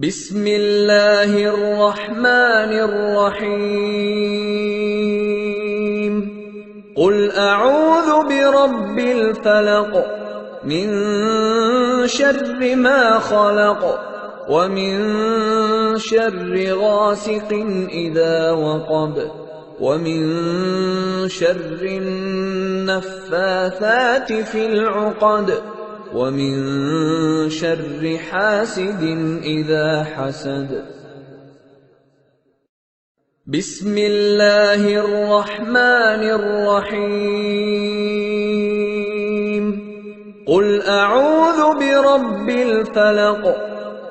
بسم الله الرحمن الرحيم قل أعوذ برب الفلق من شر ما خلق ومن شر غاسق إذا وقب ومن شر النفاثات في العقد ومن شر حاسد إذا حسد بسم الله الرحمن الرحيم قل أعوذ برب الفلق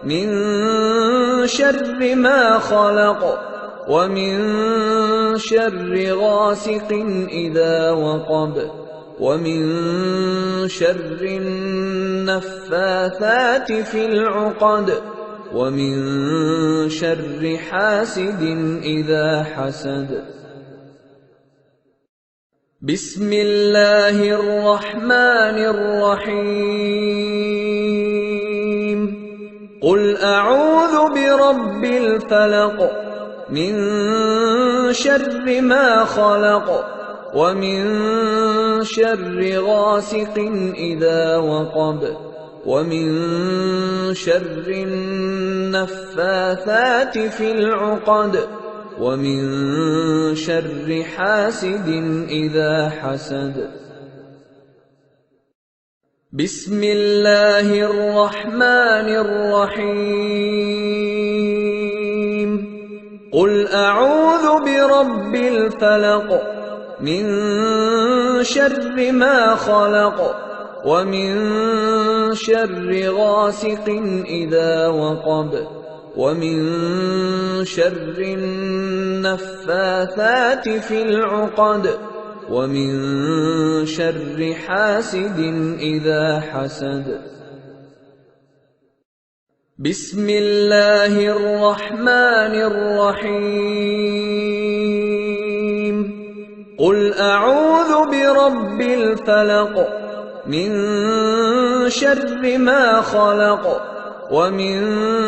من شر ما خلق ومن شر غاسق إذا وقب ومن شر النفاثات في العقد ومن شر حاسد إذا حسد بسم الله الرحمن الرحيم قل أعوذ برب الفلق من شر ما خلق ومن شر غاسق إذا وقب ومن شر النفاثات في العقد ومن شر حاسد إذا حسد بسم الله الرحمن الرحيم قل أعوذ برب الفلق من شر ما خلق ومن شر غاسق إذا وقب ومن شر النفاثات في العقد ومن شر حاسد إذا حسد بسم الله الرحمن الرحيم قل أعوذ برب الفلق من شر ما خلق ومن شر غاسق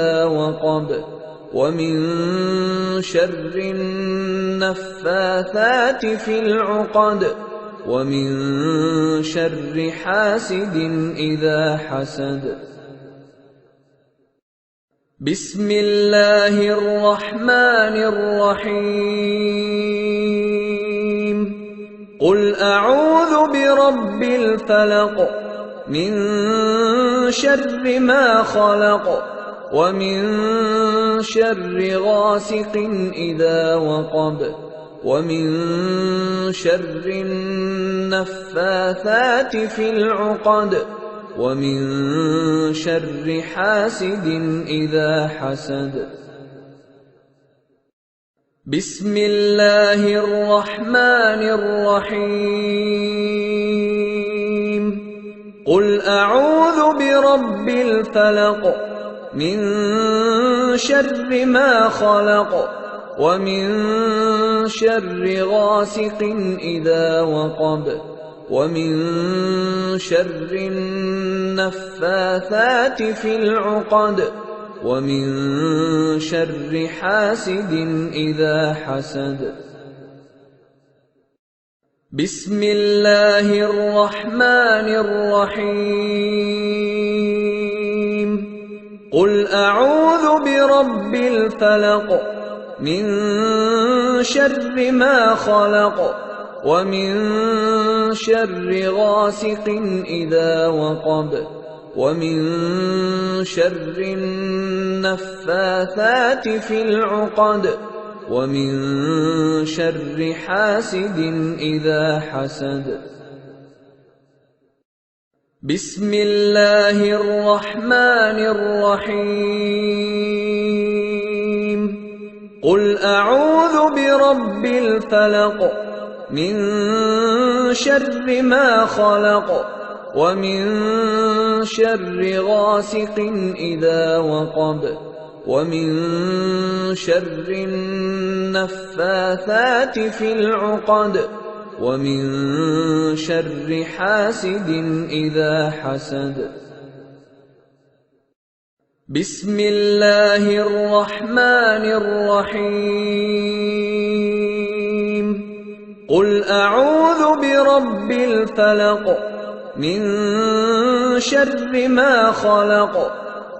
إذا وقب ومن شر النفاثات في العقد ومن شر حاسد إذا حسد بسم الله الرحمن الرحيم قل أعوذ برب الفلق من شر ما خلق ومن شر غاسق إذا وقب ومن شر النفاثات في العقد ومن شر حاسد إذا حسد بسم الله الرحمن الرحيم قل أعوذ برب الفلق من شر ما خلق ومن شر غاسق إذا وقب ومن شر النفاثات في العقد ومن شر حاسد إذا حسد بسم الله الرحمن الرحيم قل أعوذ برب الفلق من شر ما خلق ومن شر غاسق إذا وقب ومن شر النفاثات في العقد ومن شر حاسد إذا حسد بسم الله الرحمن الرحيم قل أعوذ برب الفلق من شر ما خلق ومن شر غاسق إذا وقب ومن شر النفاثات في العقد ومن شر حاسد إذا حسد بسم الله الرحمن الرحيم قل أعوذ برب الفلق من شر ما خلق ومن بسم الله الرحمن الرحيم قل أعوذ برب الفلق من شر ما خلق ومن شر غاسق إذا وقب ومن شر النفاثات في العقد ومن شر حاسد إذا حسد بسم الله الرحمن الرحيم قل أعوذ برب الفلق من شر ما خلق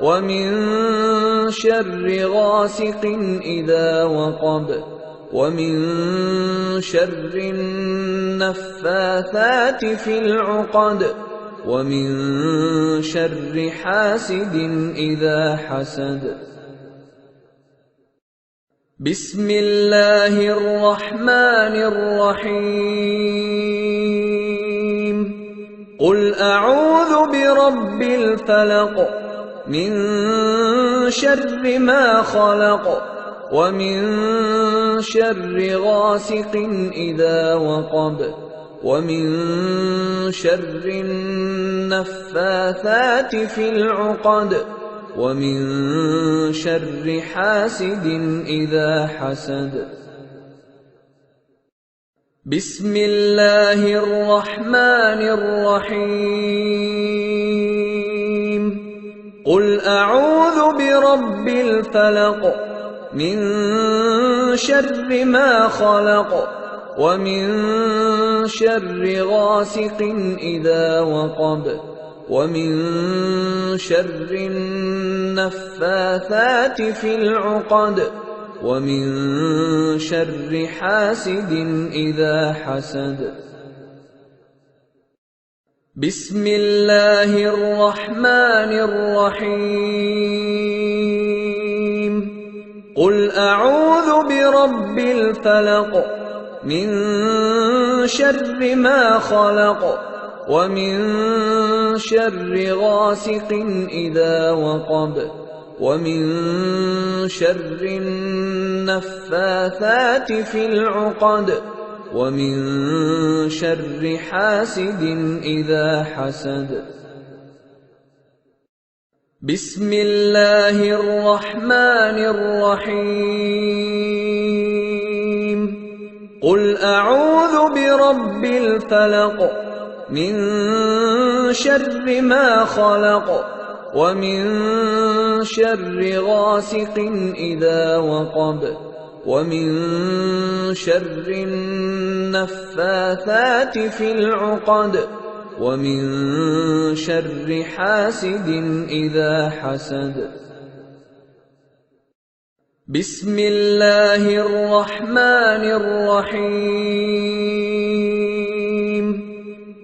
ومن شر غاسق إذا وقب ومن شر النفاثات في العقد ومن شر حاسد إذا حسد بسم الله الرحمن الرحيم قل أعوذ برب الفلق من شر ما خلق ومن شر غاسق إذا وقب ومن شر النفاثات في العقد ومن شر حاسد إذا حسد بسم الله الرحمن الرحيم قل أعوذ برب الفلق من شر ما خلق ومن شر غاسق إذا وقب ومن شر النفاثات في العقد ومن شر حاسد إذا حسد بسم الله الرحمن الرحيم قل أعوذ برب الفلق من شر ما خلق ومن شر غاسق إذا وقب ومن شر النفاثات في العقد ومن شر حاسد إذا حسد بسم الله الرحمن الرحيم قل أعوذ برب الفلق من شر ما خلق ومن شر غاسق إذا وقب ومن شر النفاثات في العقد ومن شر حاسد إذا حسد بسم الله الرحمن الرحيم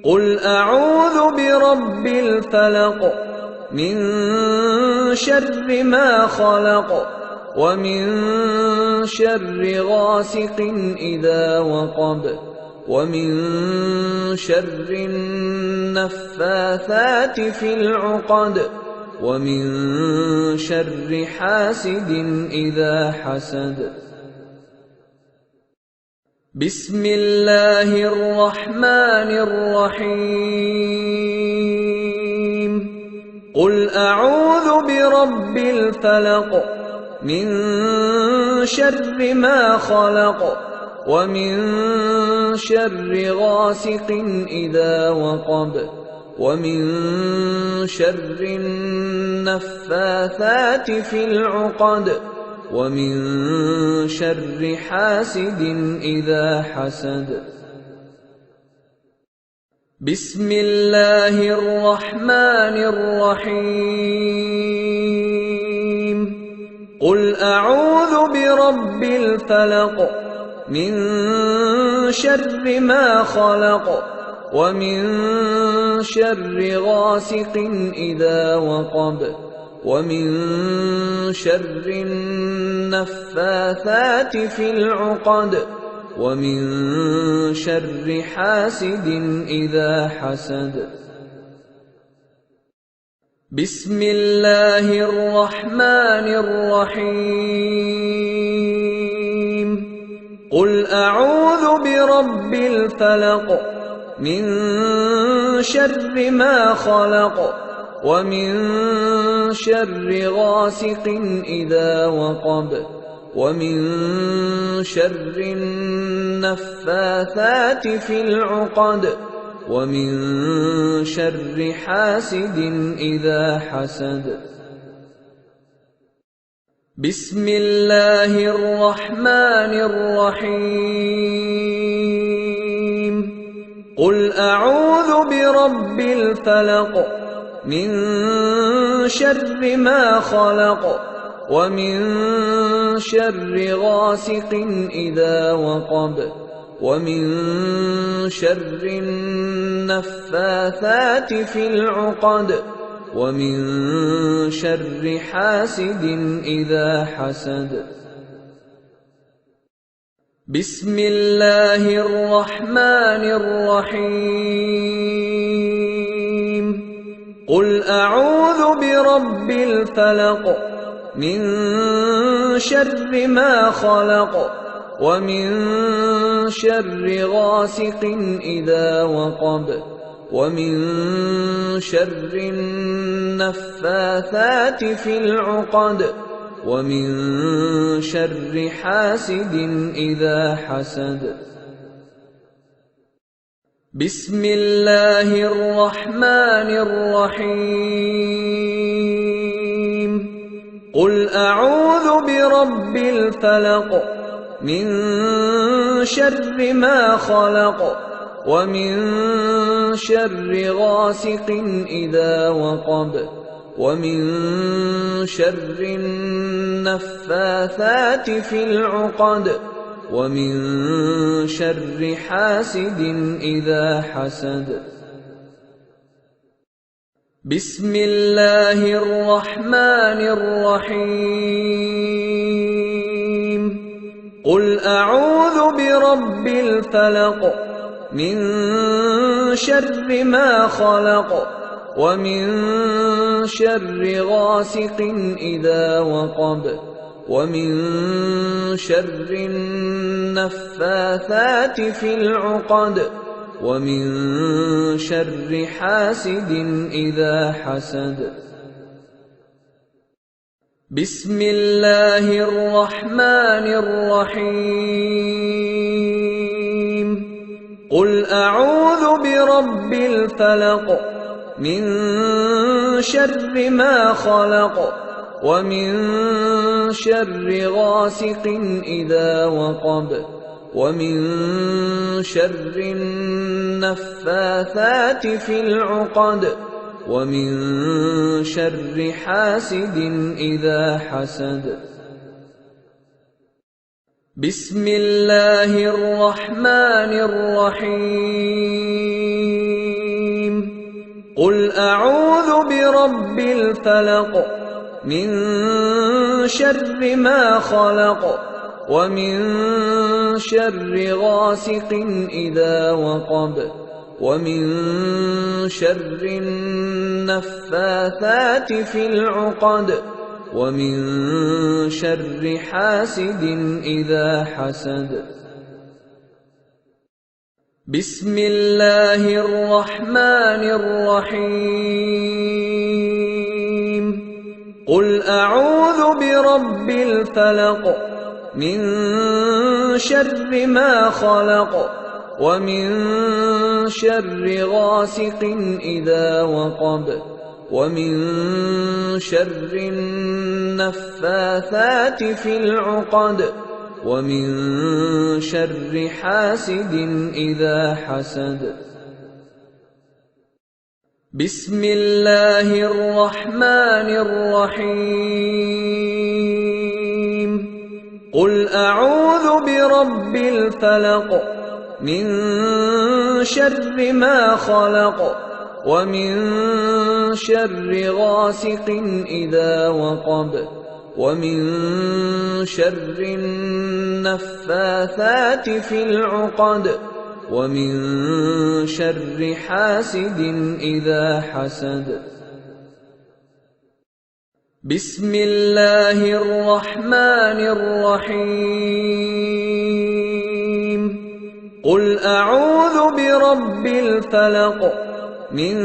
قل أعوذ برب الفلق من شر ما خلق ومن شر غاسق إذا وقب ومن شر النفاثات في العقد ومن شر حاسد إذا حسد بسم الله الرحمن الرحيم قل أعوذ برب الفلق من شر ما خلق ومن شر غاسق إذا وقب ومن شر النفاثات في العقد ومن شر حاسد إذا حسد بسم الله الرحمن الرحيم قل أعوذ برب الفلق من شر ما خلق ومن شر غاسق إذا وقب ومن شر النفاثات في العقد ومن شر حاسد إذا حسد بسم الله الرحمن الرحيم قل أعوذ برب الفلق من شر ما خلق ومن شر غاسق إذا وقب ومن شر النفاثات في العقد ومن شر حاسد إذا حسد بسم الله الرحمن الرحيم قل أعوذ برب الفلق من شر ما خلق ومن شر غاسق إذا وقب ومن شر النفاثات في العقد ومن شر حاسد إذا حسد بسم الله الرحمن الرحيم قل أعوذ برب الفلق من شر ما خلق ومن شر غاسق إذا وقب ومن شر النفاثات في العقد ومن شر حاسد إذا حسد بسم الله الرحمن الرحيم قل أعوذ برب الفلق من شر ما خلق ومن شر غاسق إذا وقب ومن شر النفاثات في العقد ومن شر حاسد إذا حسد بسم الله الرحمن الرحيم قل أعوذ برب الفلق من شر ما خلق ومن شر غاسق إذا وقب ومن شر النفاثات في العقد ومن شر حاسد إذا حسد بسم الله الرحمن الرحيم قل أعوذ برب الفلق من شر ما خلق ومن شر غاسق إذا وقب ومن شر النفاثات في العقد ومن شر حاسد إذا حسد بسم الله الرحمن الرحيم قل أعوذ برب الفلق من شر ما خلق ومن شر غاسق إذا وقب ومن شر النفاثات في العقد ومن شر حاسد إذا حسد بسم الله الرحمن الرحيم قل أعوذ برب الفلق من شر ما خلق ومن شر غاسق إذا وقب ومن شر النفاثات في العقد ومن شر حاسد إذا حسد بسم الله الرحمن الرحيم قل أعوذ برب الفلق من شر ما خلق ومن شر غاسق إذا وقب ومن شر النفاثات في العقد ومن شر حاسد إذا حسد بسم الله الرحمن الرحيم قل أعوذ برب الفلق من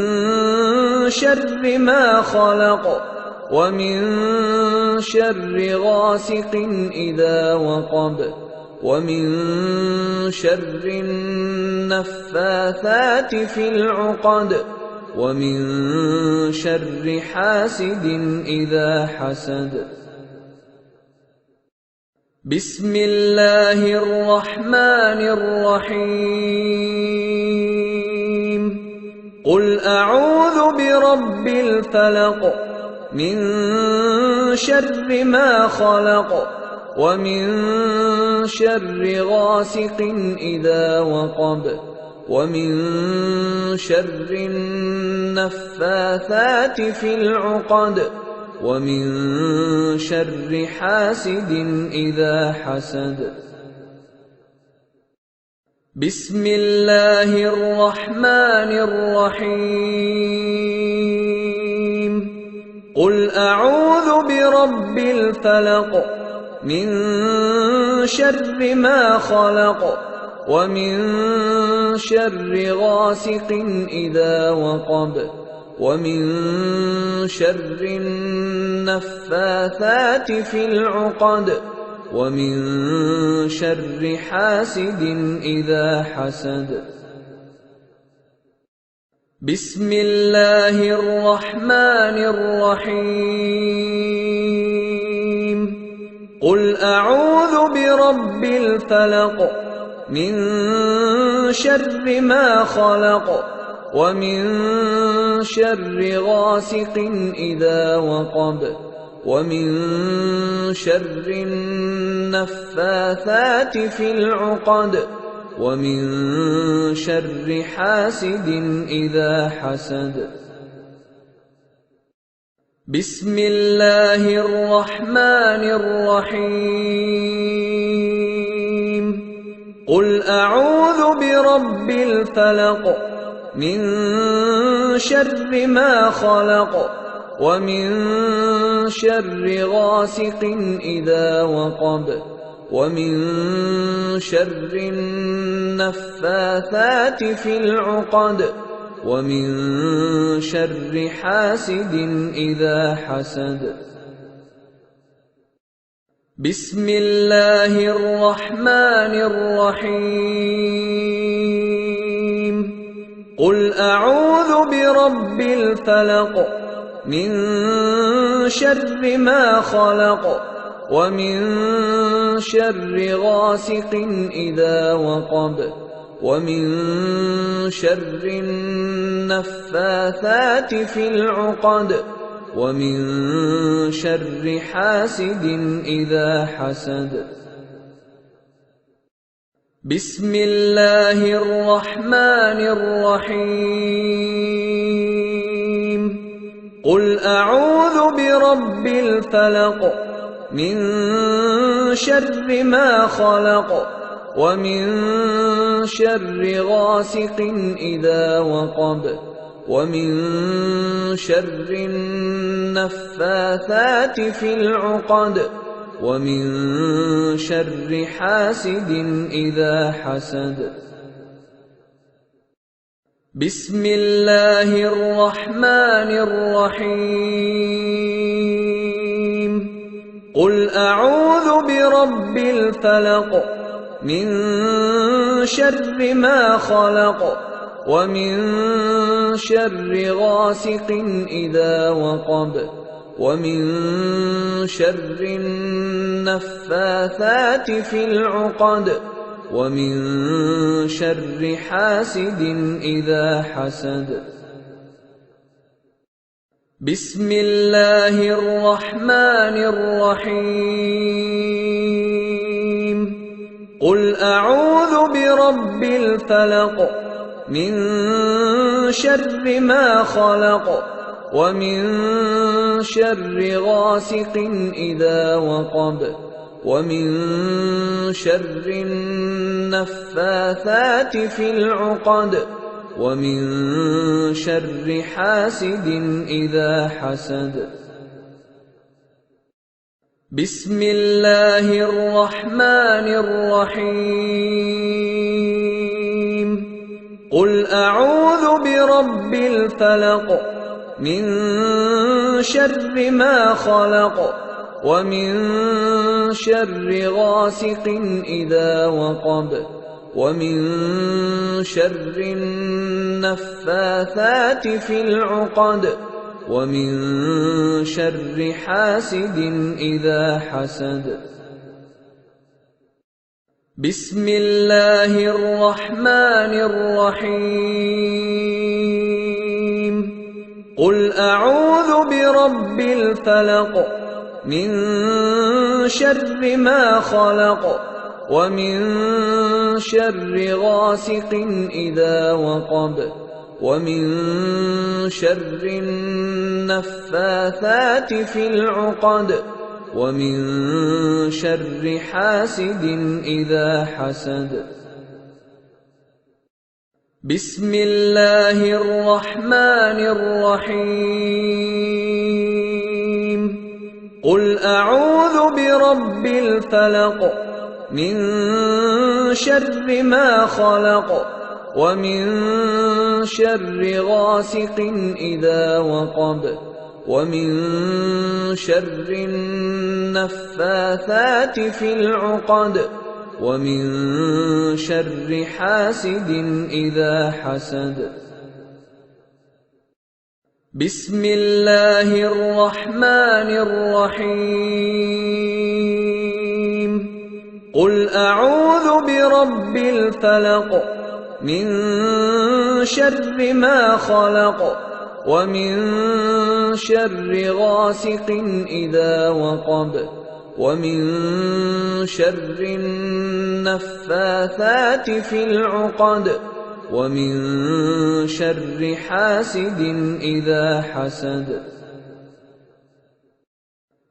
شر ما خلق ومن شر غاسق إذا وقب ومن شر النفاثات في العقد ومن شر حاسد إذا حسد بسم الله الرحمن الرحيم قل أعوذ برب الفلق من شر ما خلق ومن شر غاسق إذا وقب ومن شر النفاثات في العقد ومن شر حاسد إذا حسد بسم الله الرحمن الرحيم قل أعوذ برب الفلق من شر ما خلق ومن شر غاسق إذا وقب ومن شر النفاثات في العقد ومن شر حاسد إذا حسد بسم الله الرحمن الرحيم قل أعوذ برب الفلق من شر ما خلق ومن شر غاسق إذا وقب ومن شر النفاثات في العقد ومن شر حاسد إذا حسد بسم الله الرحمن الرحيم قل أعوذ برب الفلق من شر ما خلق ومن شر غاسق إذا وقب ومن شر النفاثات في العقد ومن شر حاسد إذا حسد بسم الله الرحمن الرحيم قل أعوذ برب الفلق من شر ما خلق ومن شر غاسق إذا وقب ومن شر النفاثات في العقد ومن شر حاسد إذا حسد بسم الله الرحمن الرحيم قل أعوذ برب الفلق من شر ما خلق ومن شر غاسق إذا وقب ومن شر النفاثات في العقد ومن شر حاسد إذا حسد بسم الله الرحمن الرحيم قل أعوذ برب الفلق من شر ما خلق ومن شر غاسق إذا وقب ومن شر النفاثات في العقد ومن شر حاسد إذا حسد بسم الله الرحمن الرحيم قل أعوذ برب الفلق من شر ما خلق ومن شر غاسق إذا وقب ومن شر النفاثات في العقد ومن شر حاسد إذا حسد بسم الله الرحمن الرحيم قل أعوذ برب الفلق من شر ما خلق ومن شر غاسق إذا وقب ومن شر النفاثات في العقد ومن شر حاسد إذا حسد بسم الله الرحمن الرحيم قل أعوذ برب الفلق من شر ما خلق ومن شر غاسق إذا وقب ومن شر النفاثات في العقد ومن شر حاسد إذا حسد بسم الله الرحمن الرحيم قل أعوذ برب الفلق من شر ما خلق ومن شر غاسق إذا وقب ومن شر النفاثات في العقد ومن شر حاسد إذا حسد بسم الله الرحمن الرحيم قل أعوذ برب الفلق من شر ما خلق ومن شر غاسق إذا وقب ومن شر النفاثات في العقد ومن شر حاسد إذا حسد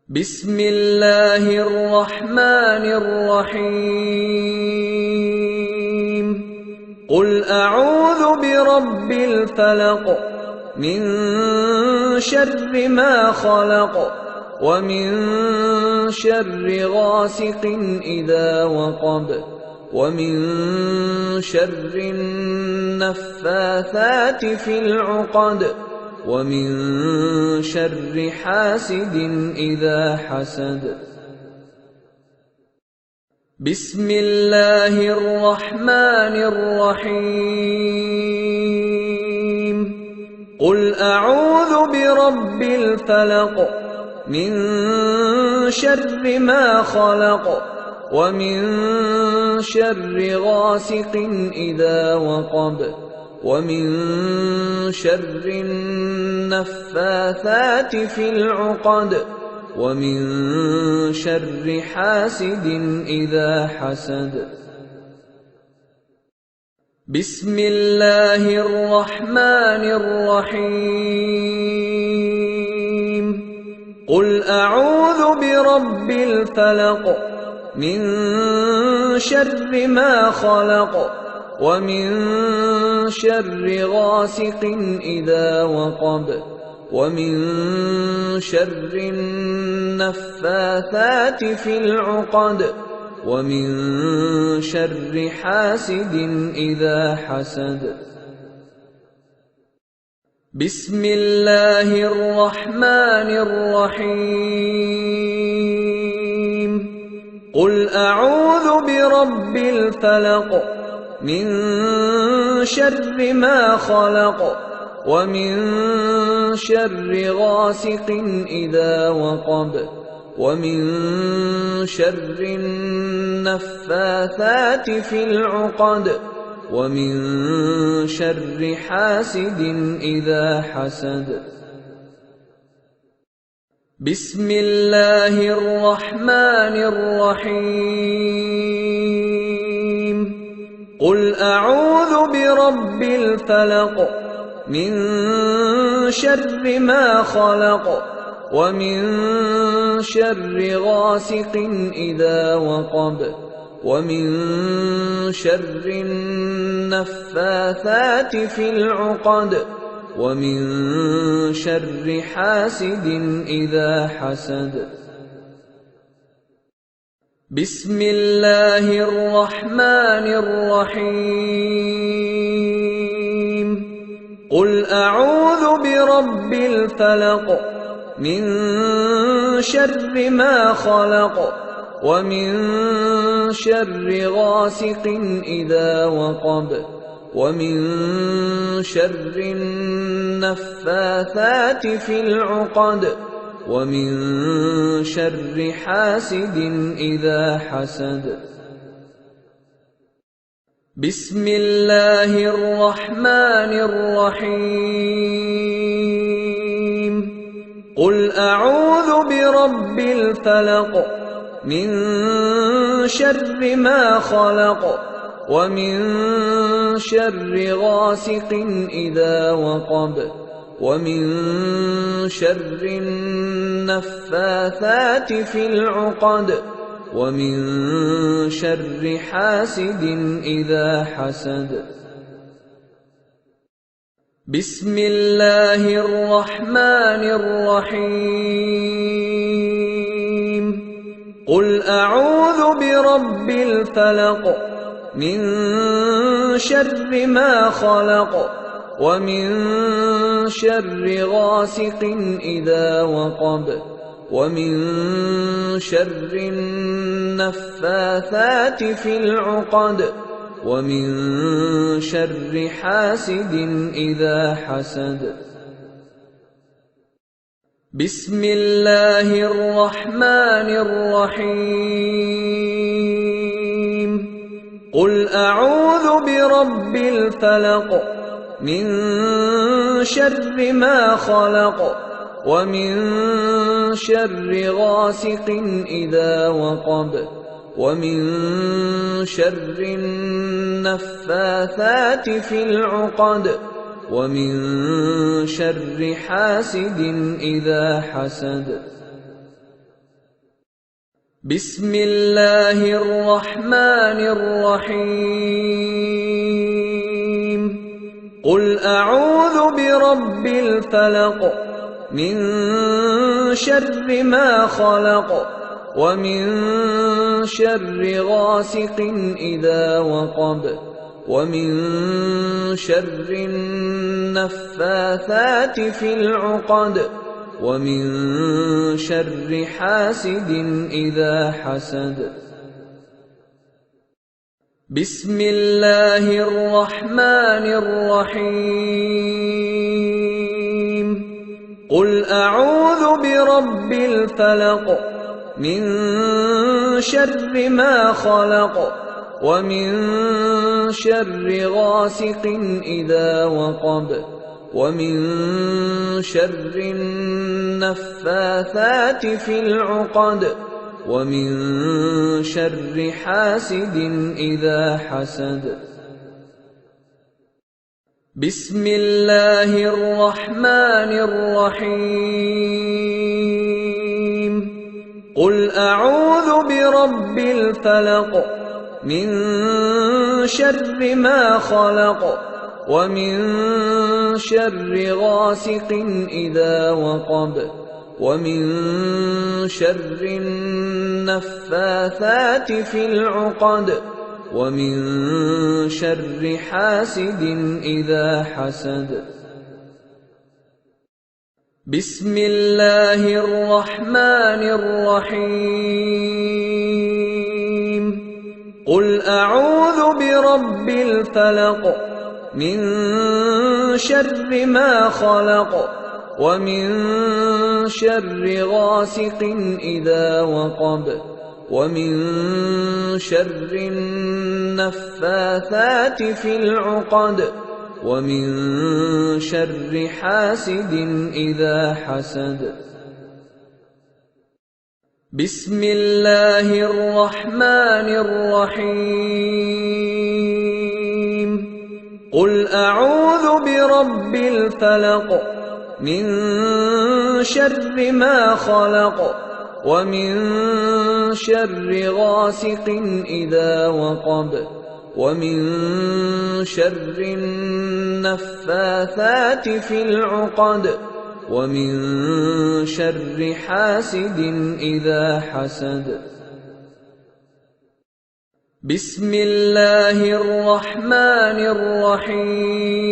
بسم الله الرحمن الرحيم قل أعوذ برب الفلق من شر ما خلق ومن شر غاسق إذا وقب ومن شر النفاثات في العقد ومن شر حاسد إذا حسد بسم الله الرحمن الرحيم قل أعوذ برب الفلق من شر ما خلق ومن شر غاسق إذا وقب ومن شر النفاثات في العقد ومن شر حاسد إذا حسد بسم الله الرحمن الرحيم قل أعوذ برب الفلق من شر ما خلق ومن شر غاسق إذا وقب ومن شر النفاثات في العقد ومن شر حاسد إذا حسد بسم الله الرحمن الرحيم قل أعوذ برب الفلق من شر ما خلق ومن شر غاسق إذا وقب ومن شر النفاثات في العقد ومن شر حاسد إذا حسد بسم الله الرحمن الرحيم قل أعوذ برب الفلق من شر ما خلق ومن شر غاسق إذا وقب ومن شر النفاثات في العقد ومن شر حاسد إذا حسد بسم الله الرحمن الرحيم قل أعوذ برب الفلق من شر ما خلق ومن شر غاسق إذا وقب ومن شر النفاثات في العقد ومن شر حاسد إذا حسد بسم الله الرحمن الرحيم قل أعوذ برب الفلق من شر ما خلق ومن شر غاسق إذا وقب ومن شر النفاثات في العقد ومن شر حاسد إذا حسد بسم الله الرحمن الرحيم قل أعوذ برب الفلق من شر ما خلق ومن شر غاسق إذا وقب ومن شر النفاثات في العقد ومن شر حاسد إذا حسد بسم الله الرحمن الرحيم قل أعوذ برب الفلق من شر ما خلق ومن شر غاسق إذا وقب ومن شر النفاثات في العقد ومن شر حاسد إذا حسد بسم الله الرحمن الرحيم قل أعوذ برب الفلق من شر ما خلق ومن شر غاسق إذا وقب ومن شر النفاثات في العقد ومن شر حاسد إذا حسد بسم الله الرحمن الرحيم قل أعوذ برب الفلق من شر ما خلق ومن شر غاسق إذا وقب ومن شر النفاثات في العقد ومن شر حاسد إذا حسد بسم الله الرحمن الرحيم قل أعوذ برب الفلق من شر ما خلق ومن شر غاسق إذا وقب ومن شر النفاثات في العقد ومن شر حاسد إذا حسد بسم الله الرحمن الرحيم قل أعوذ برب الفلق من شر ما خلق ومن شر غاسق إذا وقب ومن شر النفاثات في العقد ومن شر حاسد إذا حسد بسم الله الرحمن الرحيم قل أعوذ برب الفلق من شر ما خلق ومن شر غاسق إذا وقب ومن شر النفاثات في العقد ومن شر حاسد إذا حسد بسم الله الرحمن الرحيم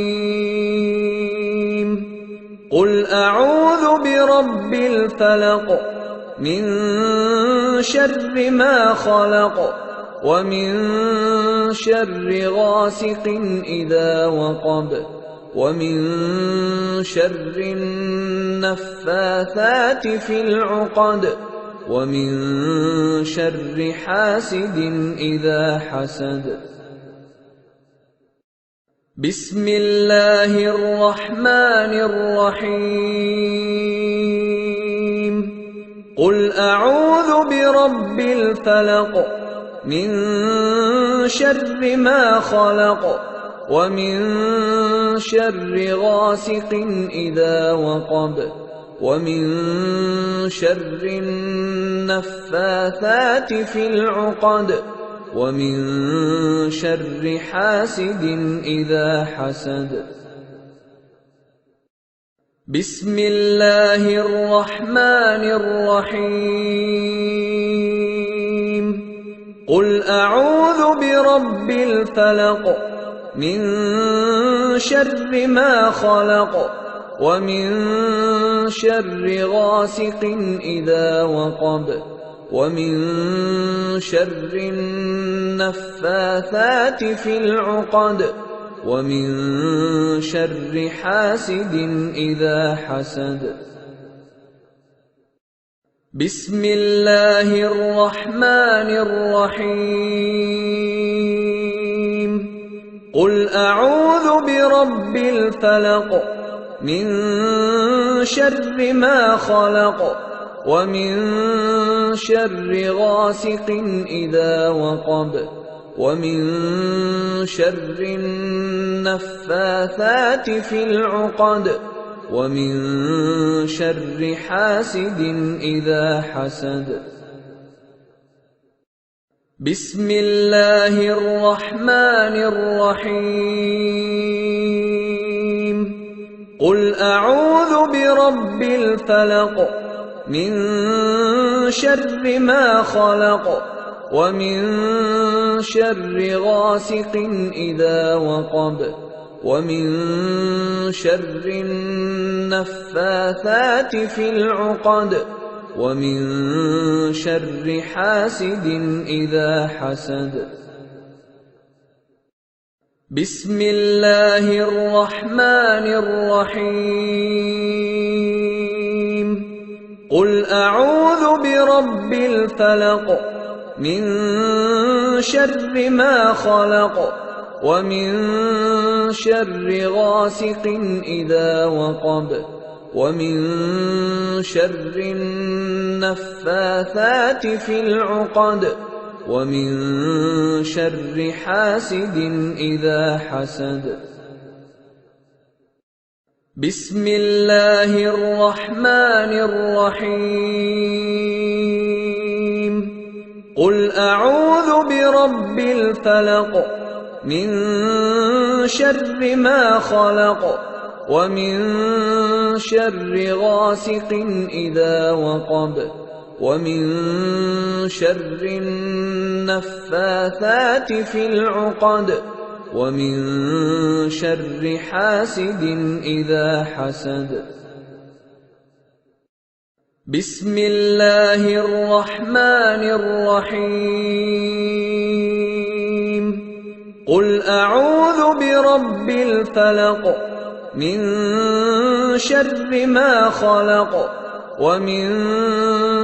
قل أعوذ برب الفلق من شر ما خلق ومن شر غاسق إذا وقب ومن شر النفاثات في العقد ومن شر حاسد إذا حسد بسم الله الرحمن الرحيم قل أعوذ برب الفلق من شر ما خلق ومن شر غاسق إذا وقب ومن شر النفاثات في العقد ومن شر حاسد إذا حسد بسم الله الرحمن الرحيم قل أعوذ برب الفلق من شر ما خلق ومن شر غاسق إذا وقب ومن شر النفاثات في العقد ومن شر حاسد إذا حسد بسم الله الرحمن الرحيم قل أعوذ برب الفلق من شر ما خلق ومن شر غاسق إذا وقب ومن شر النفاثات في العقد ومن شر حاسد إذا حسد بسم الله الرحمن الرحيم قل أعوذ برب الفلق من شر ما خلق ومن شر غاسق إذا وقب ومن شر النفاثات في العقد ومن شر حاسد إذا حسد بسم الله الرحمن الرحيم قل أعوذ برب الفلق من شر ما خلق ومن شر غاسق إذا وقب ومن شر النفاثات في العقد ومن شر حاسد إذا حسد بسم الله الرحمن الرحيم قل أعوذ برب الفلق من شر ما خلق ومن شر غاسق إذا وقب ومن شر النفاثات في العقد ومن شر حاسد إذا حسد بسم الله الرحمن الرحيم قل أعوذ برب الفلق من شر ما خلق ومن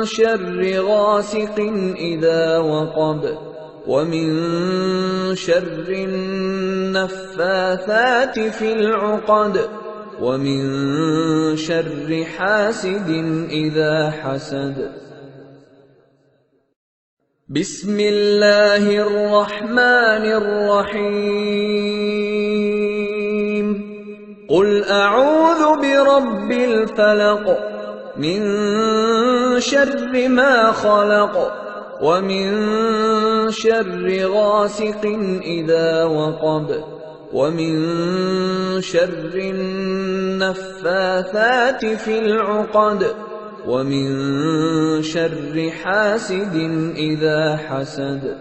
شر غاسق إذا وقب ومن شر النفاثات في العقد ومن شر حاسد إذا حسد بسم الله الرحمن الرحيم قل أعوذ برب الفلق من شر ما خلق ومن شر غاسق إذا وقب ومن شر النفاثات في العقد ومن شر حاسد إذا حسد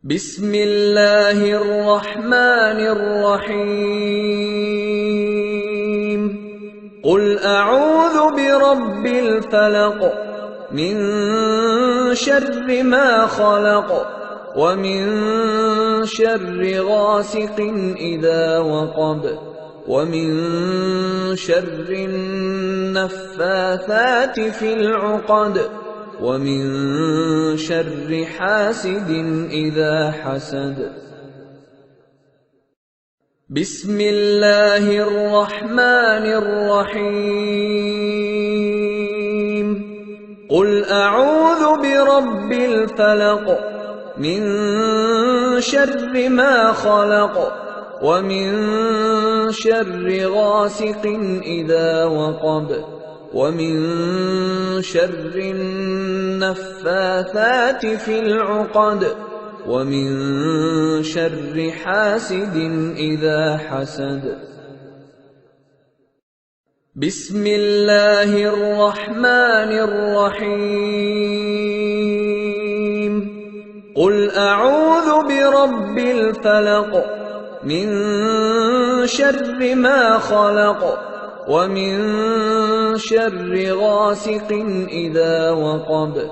بسم الله الرحمن الرحيم قل أعوذ برب الفلق من شر ما خلق ومن شر غاسق إذا وقب ومن شر النفاثات في العقد ومن شر حاسد إذا حسد بسم الله الرحمن الرحيم قل أعوذ برب الفلق من شر ما خلق ومن شر غاسق إذا وقب ومن شر النفاثات في العقد ومن شر حاسد إذا حسد بسم الله الرحمن الرحيم قل أعوذ برب الفلق من شر ما خلق ومن شر غاسق إذا وقب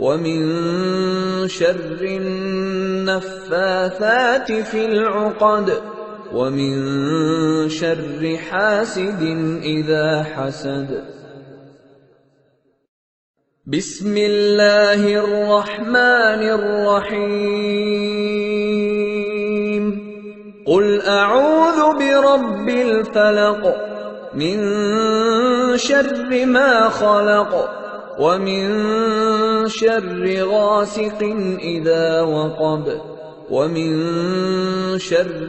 ومن شر النفاثات في العقد ومن شر حاسد إذا حسد بسم الله الرحمن الرحيم قل أعوذ برب الفلق من شر ما خلق ومن شر غاسق إذا وقب ومن شر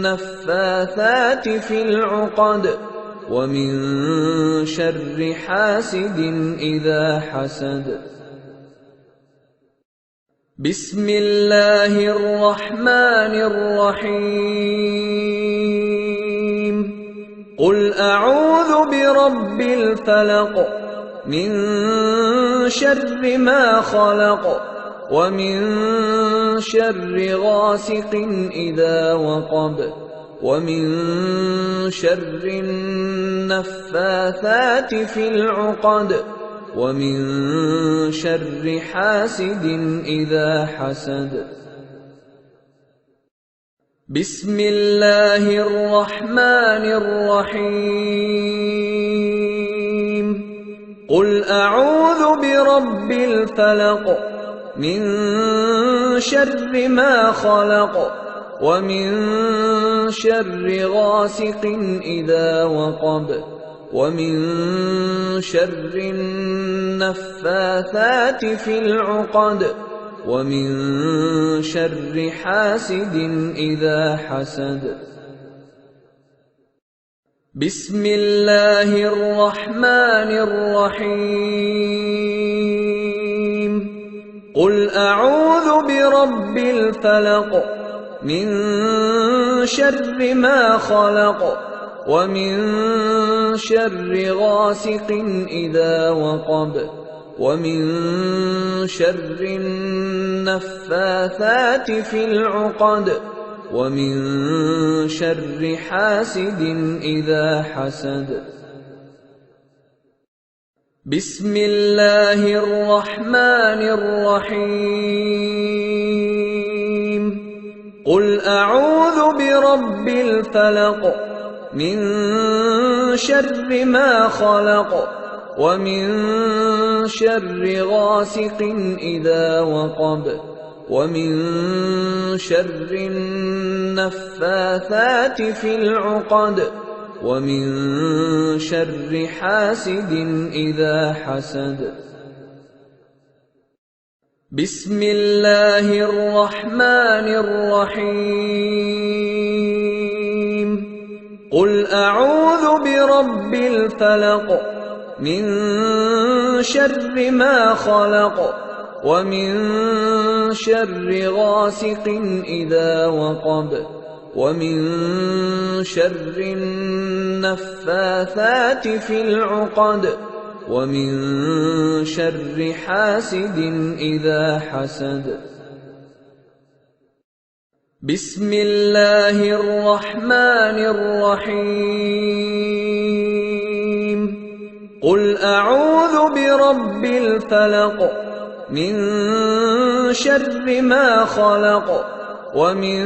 النفاثات في العقد ومن شر حاسد إذا حسد بسم الله الرحمن الرحيم قل أعوذ برب الفلق من شر ما خلق ومن شر غاسق إذا وقب ومن شر النفاثات في العقد ومن شر حاسد إذا حسد بسم الله الرحمن الرحيم قل أعوذ برب الفلق من شر ما خلق ومن شر غاسق إذا وقب ومن شر النفاثات في العقد ومن شر حاسد إذا حسد بسم الله الرحمن الرحيم قل أعوذ برب الفلق من شر ما خلق ومن شر غاسق إذا وقب ومن شر النفاثات في العقد ومن شر حاسد إذا حسد بسم الله الرحمن الرحيم قل أعوذ برب الفلق من شر ما خلق ومن شر غاسق إذا وقب ومن شر النفاثات في العقد ومن شر حاسد إذا حسد بسم الله الرحمن الرحيم قل أعوذ برب الفلق من شر ما خلق ومن شر غاسق إذا وقب ومن شر النفاثات في العقد ومن شر حاسد إذا حسد بسم الله الرحمن الرحيم قل أعوذ برب الفلق من شر ما خلق ومن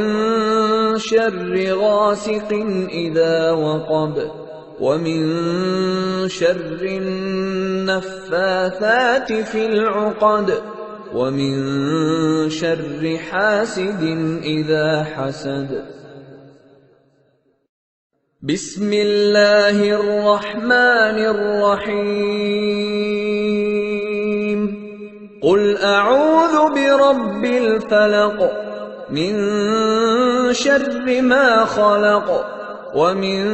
شر غاسق إذا وقب ومن شر النفاثات في العقد ومن شر حاسد إذا حسد بسم الله الرحمن الرحيم قل أعوذ برب الفلق من شر ما خلق ومن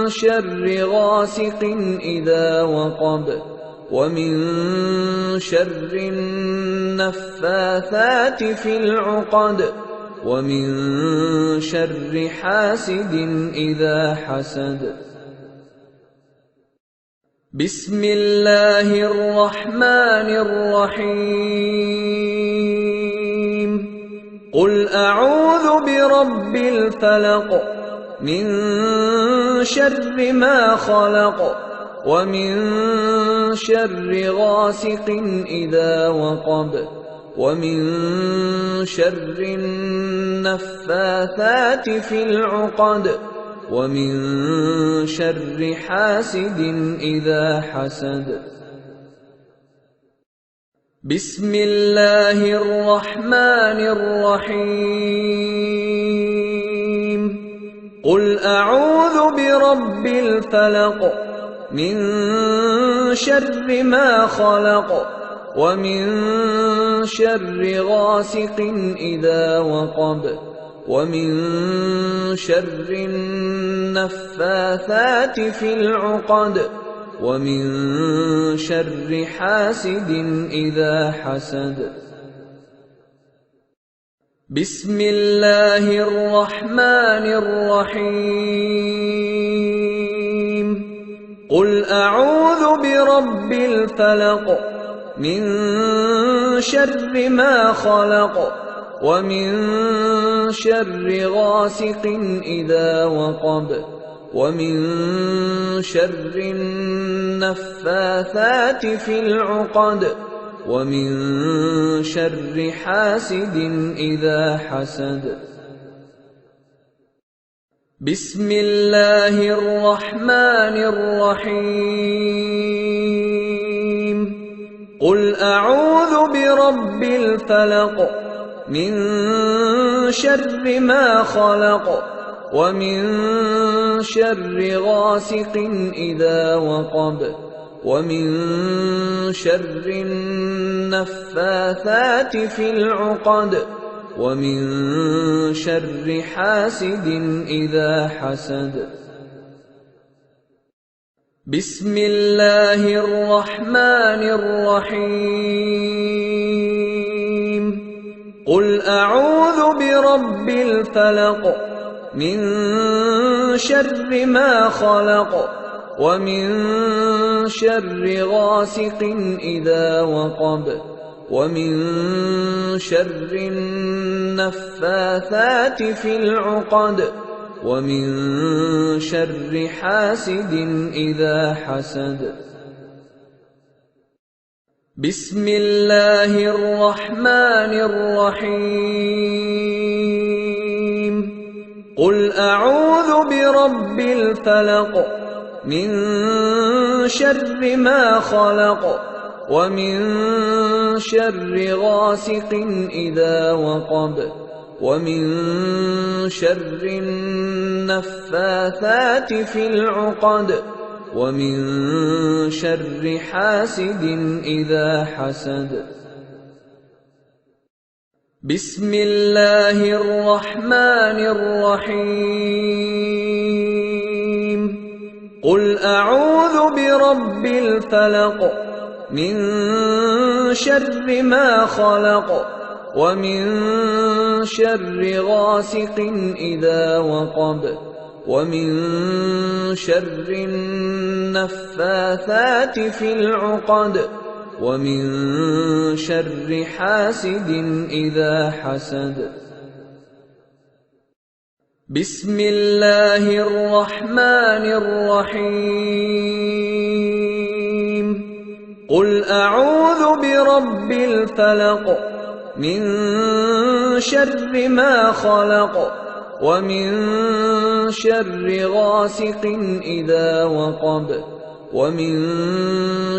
شر غاسق إذا وقب ومن شر النفاثات في العقد ومن شر حاسد إذا حسد بسم الله الرحمن الرحيم قل أعوذ برب الفلق من شر ما خلق ومن شر غاسق إذا وقب ومن شر النفاثات في العقد ومن شر حاسد إذا حسد بسم الله الرحمن الرحيم قل أعوذ برب الفلق من شر ما خلق ومن شر غاسق إذا وقب ومن شر النفاثات في العقد ومن شر حاسد إذا حسد بسم الله الرحمن الرحيم قل أعوذ برب الفلق من شر ما خلق ومن شر غاسق إذا وقب ومن شر النفاثات في العقد ومن شر حاسد إذا حسد بسم الله الرحمن الرحيم قل أعوذ برب الفلق من شر ما خلق ومن شر غاسق إذا وقب ومن شر النفاثات في العقد ومن شر حاسد إذا حسد بسم الله الرحمن الرحيم قل أعوذ برب الفلق من شر ما خلق ومن شر غاسق إذا وقب ومن شر النفاثات في العقد ومن شر حاسد إذا حسد بسم الله الرحمن الرحيم قل أعوذ برب الفلق من شر ما خلق ومن شر غاسق إذا وقب ومن شر النفاثات في العقد ومن شر حاسد إذا حسد بسم الله الرحمن الرحيم قل أعوذ برب الفلق من شر ما خلق ومن شر غاسق إذا وقب ومن شر النفاثات في العقد ومن شر حاسد إذا حسد بسم الله الرحمن الرحيم قل أعوذ برب الفلق من شر ما خلق ومن شر غاسق إذا وقب ومن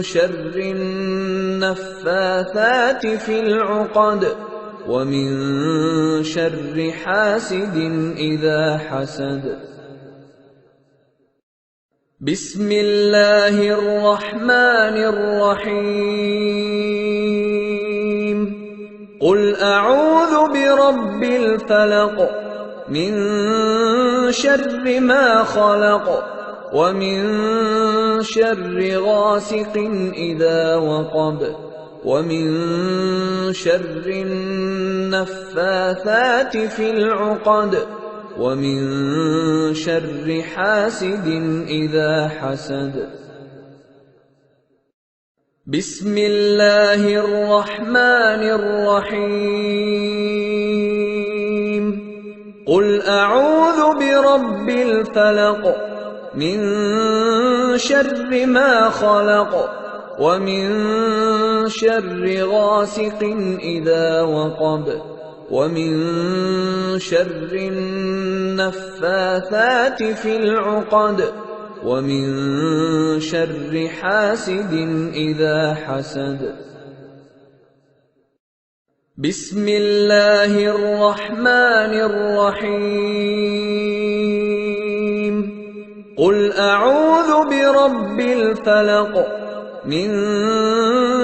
شر النفاثات في العقد ومن شر حاسد إذا حسد بسم الله الرحمن الرحيم قل أعوذ برب الفلق من شر ما خلق ومن شر غاسق إذا وقب ومن شر النفاثات في العقد ومن شر حاسد إذا حسد بسم الله الرحمن الرحيم قل أعوذ برب الفلق من شر ما خلق ومن شر غاسق إذا وقب ومن شر النفاثات في العقد ومن شر حاسد إذا حسد بسم الله الرحمن الرحيم قل أعوذ برب الفلق من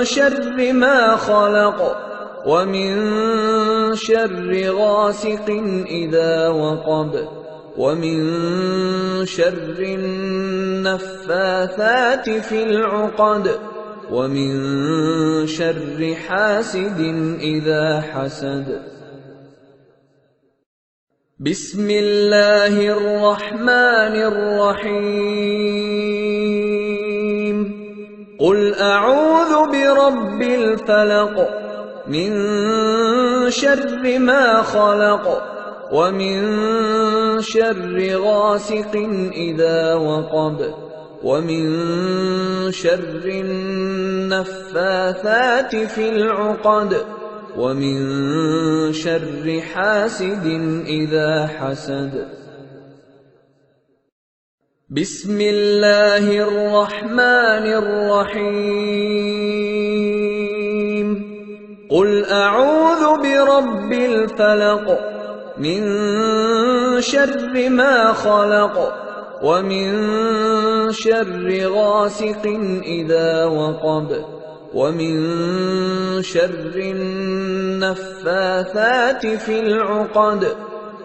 شر ما خلق ومن شر غاسق إذا وقب ومن شر النفاثات في العقد ومن شر حاسد إذا حسد بسم الله الرحمن الرحيم قل أعوذ برب الفلق من شر ما خلق ومن شر غاسق إذا وقب ومن شر النفاثات في العقد ومن شر حاسد إذا حسد بسم الله الرحمن الرحيم قل أعوذ برب الفلق من شر ما خلق ومن شر غاسق إذا وقب ومن شر النفاثات في العقد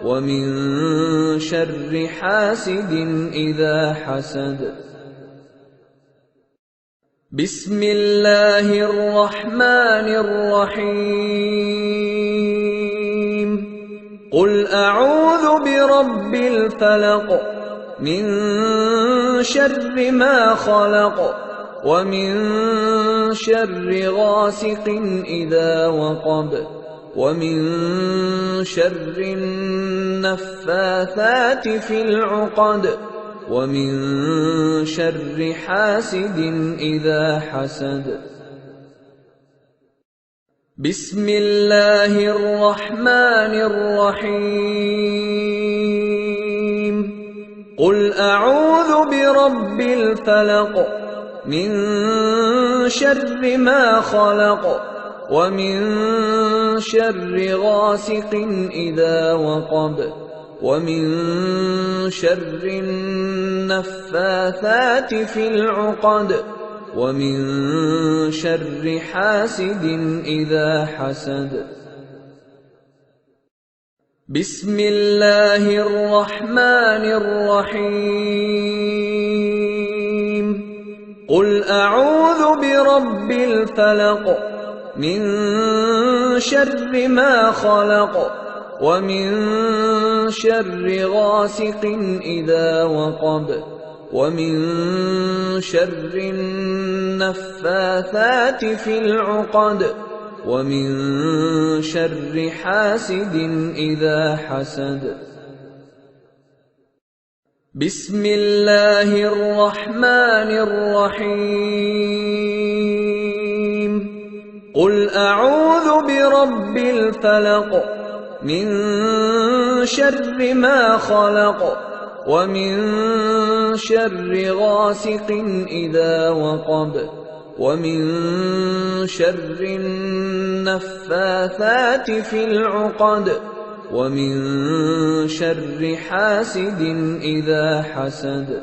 ومن شر حاسد إذا حسد بسم الله الرحمن الرحيم قل أعوذ برب الفلق من شر ما خلق ومن شر غاسق إذا وقب ومن شر النفاثات في العقد ومن شر حاسد إذا حسد بسم الله الرحمن الرحيم قل أعوذ برب الفلق من شر ما خلق ومن شر غاسق إذا وقب ومن شر النفاثات في العقد ومن شر حاسد إذا حسد بسم الله الرحمن الرحيم قل أعوذ برب الفلق من شر ما خلق ومن شر غاسق إذا وقب ومن شر النفاثات في العقد ومن شر حاسد إذا حسد بسم الله الرحمن الرحيم قل أعوذ برب الفلق من شر ما خلق ومن شر غاسق إذا وقب ومن شر النفاثات في العقد ومن شر حاسد إذا حسد